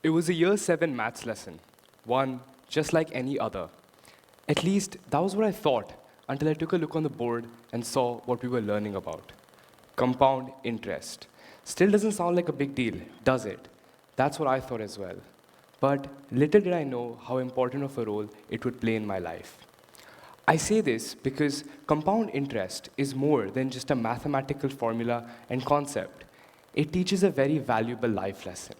It was a year 7 maths lesson, one just like any other. At least that was what I thought until I took a look on the board and saw what we were learning about. Compound interest. Still doesn't sound like a big deal, does it? That's what I thought as well. But little did I know how important of a role it would play in my life. I say this because compound interest is more than just a mathematical formula and concept. It teaches a very valuable life lesson.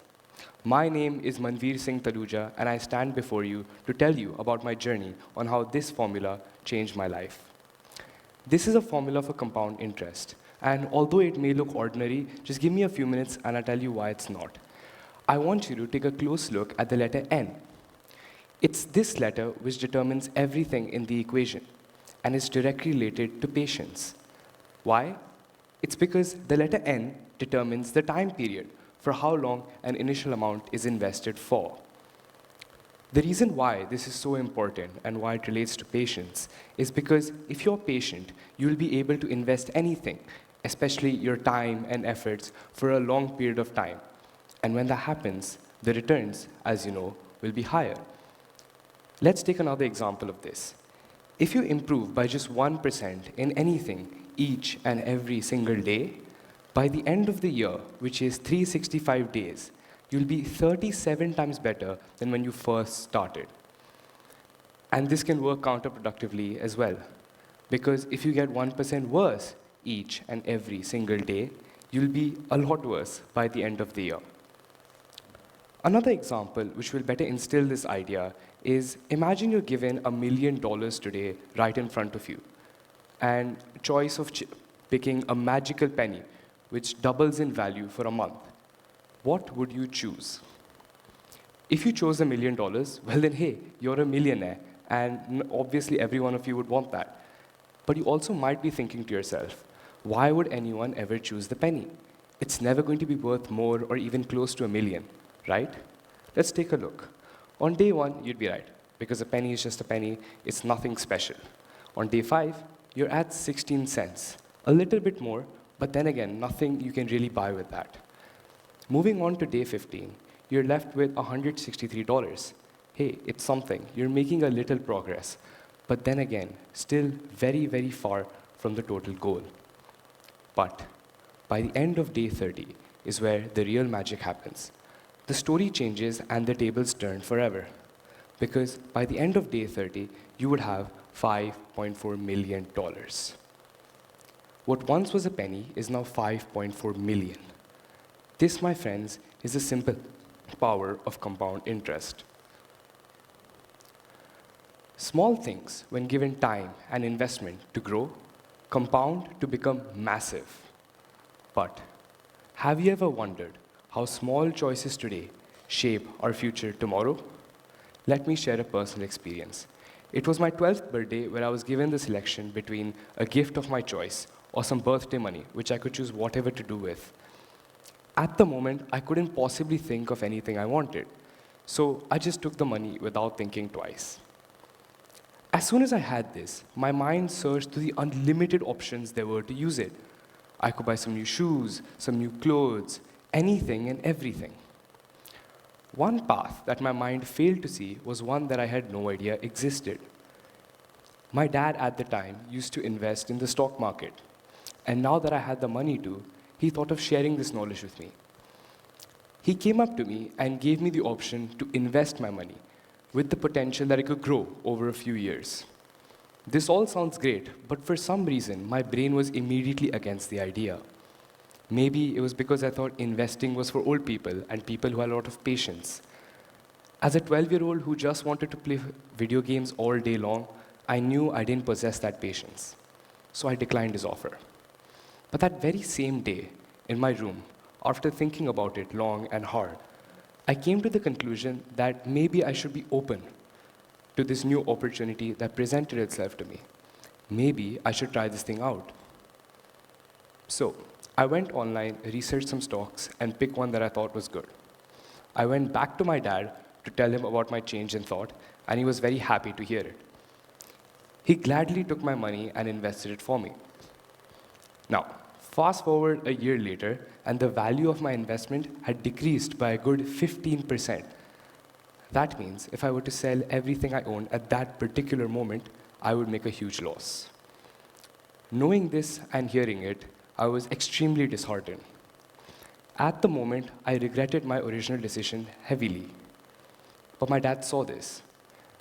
My name is Manveer Singh Taluja, and I stand before you to tell you about my journey on how this formula changed my life. This is a formula for compound interest, and although it may look ordinary, just give me a few minutes and I'll tell you why it's not. I want you to take a close look at the letter N. It's this letter which determines everything in the equation and is directly related to patience. Why? It's because the letter N determines the time period for how long an initial amount is invested for. The reason why this is so important and why it relates to patience is because if you're patient, you'll be able to invest anything, especially your time and efforts, for a long period of time. And when that happens, the returns, as you know, will be higher. Let's take another example of this. If you improve by just 1% in anything each and every single day, by the end of the year, which is 365 days, you'll be 37 times better than when you first started. And this can work counterproductively as well, because if you get 1% worse each and every single day, you'll be a lot worse by the end of the year. Another example which will better instill this idea is imagine you're given $1 million today right in front of you, and choice of picking a magical penny which doubles in value for a month. What would you choose? If you chose $1 million, well then hey, you're a millionaire, and obviously every one of you would want that. But you also might be thinking to yourself, why would anyone ever choose the penny? It's never going to be worth more or even close to $1 million, right? Let's take a look. On day 1, you'd be right, because a penny is just a penny, it's nothing special. On day 5, you're at 16 cents, a little bit more, but then again, nothing you can really buy with that. Moving on to day 15, you're left with $163. Hey, it's something. You're making a little progress, but then again, still very, very far from the total goal. But by the end of day 30 is where the real magic happens. The story changes and the tables turn forever. Because by the end of day 30, you would have $5.4 million. What once was a penny is now 5.4 million. This, my friends, is the simple power of compound interest. Small things, when given time and investment to grow, compound to become massive. But have you ever wondered how small choices today shape our future tomorrow? Let me share a personal experience. It was my 12th birthday where I was given the selection between a gift of my choice or some birthday money, which I could choose whatever to do with. At the moment, I couldn't possibly think of anything I wanted, so I just took the money without thinking twice. As soon as I had this, my mind searched through the unlimited options there were to use it. I could buy some new shoes, some new clothes, anything and everything. One path that my mind failed to see was one that I had no idea existed. My dad at the time used to invest in the stock market, and now that I had the money to, he thought of sharing this knowledge with me. He came up to me and gave me the option to invest my money with the potential that it could grow over a few years. This all sounds great, but for some reason, my brain was immediately against the idea. Maybe it was because I thought investing was for old people and people who had a lot of patience. As a 12-year-old who just wanted to play video games all day long, I knew I didn't possess that patience. So I declined his offer. But that very same day, in my room, after thinking about it long and hard, I came to the conclusion that maybe I should be open to this new opportunity that presented itself to me. Maybe I should try this thing out. So I went online, researched some stocks, and picked one that I thought was good. I went back to my dad to tell him about my change in thought, and he was very happy to hear it. He gladly took my money and invested it for me. Now, fast forward a year later, and the value of my investment had decreased by a good 15%, That means if I were to sell everything I owned at that particular moment, I would make a huge loss. Knowing this and hearing it, I was extremely disheartened. At the moment, I regretted my original decision heavily. But my dad saw this.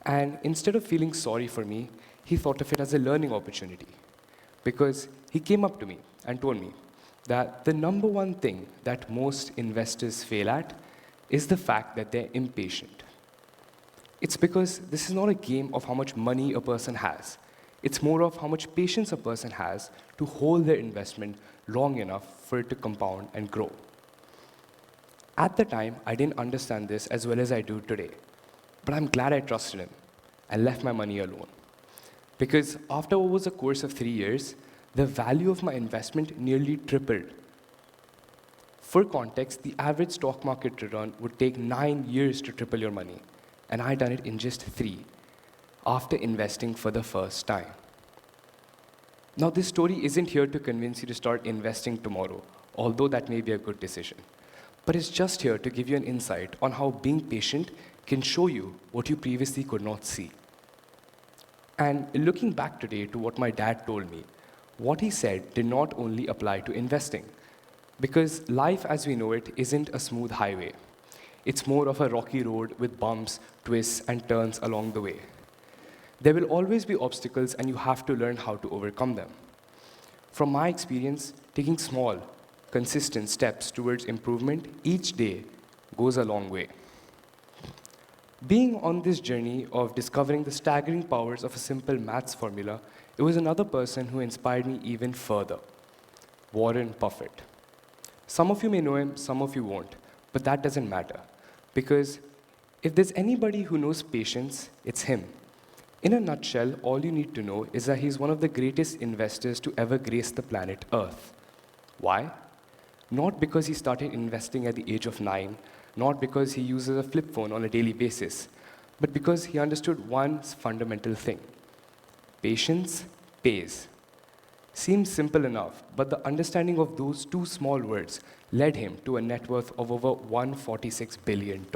And instead of feeling sorry for me, he thought of it as a learning opportunity. Because he came up to me and told me that the number one thing that most investors fail at is the fact that they're impatient. It's because this is not a game of how much money a person has. It's more of how much patience a person has to hold their investment long enough for it to compound and grow. At the time, I didn't understand this as well as I do today. But I'm glad I trusted him and left my money alone. Because after what was a course of 3 years, the value of my investment nearly tripled. For context, the average stock market return would take 9 years to triple your money, and I done it in just 3, after investing for the first time. Now, this story isn't here to convince you to start investing tomorrow, although that may be a good decision. But it's just here to give you an insight on how being patient can show you what you previously could not see. And looking back today to what my dad told me, what he said did not only apply to investing, because life as we know it isn't a smooth highway. It's more of a rocky road with bumps, twists, and turns along the way. There will always be obstacles, and you have to learn how to overcome them. From my experience, taking small, consistent steps towards improvement each day goes a long way. Being on this journey of discovering the staggering powers of a simple maths formula, it was another person who inspired me even further, Warren Buffett. Some of you may know him, some of you won't, but that doesn't matter, because if there's anybody who knows patience, it's him. In a nutshell, all you need to know is that he's one of the greatest investors to ever grace the planet Earth. Why? Not because he started investing at the age of 9, not because he uses a flip phone on a daily basis, but because he understood one fundamental thing. Patience pays. Seems simple enough, but the understanding of those two small words led him to a net worth of over $146 billion.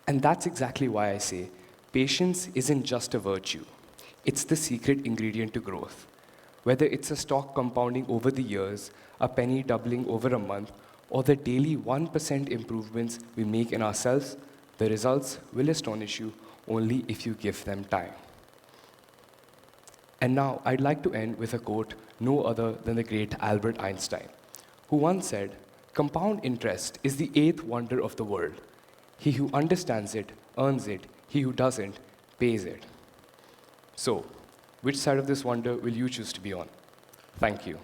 And that's exactly why I say patience isn't just a virtue. It's the secret ingredient to growth. Whether it's a stock compounding over the years, a penny doubling over a month, or the daily 1% improvements we make in ourselves, the results will astonish you only if you give them time. And now I'd like to end with a quote no other than the great Albert Einstein, who once said, "Compound interest is the eighth wonder of the world. He who understands it earns it, he who doesn't pays it." So, which side of this wonder will you choose to be on? Thank you.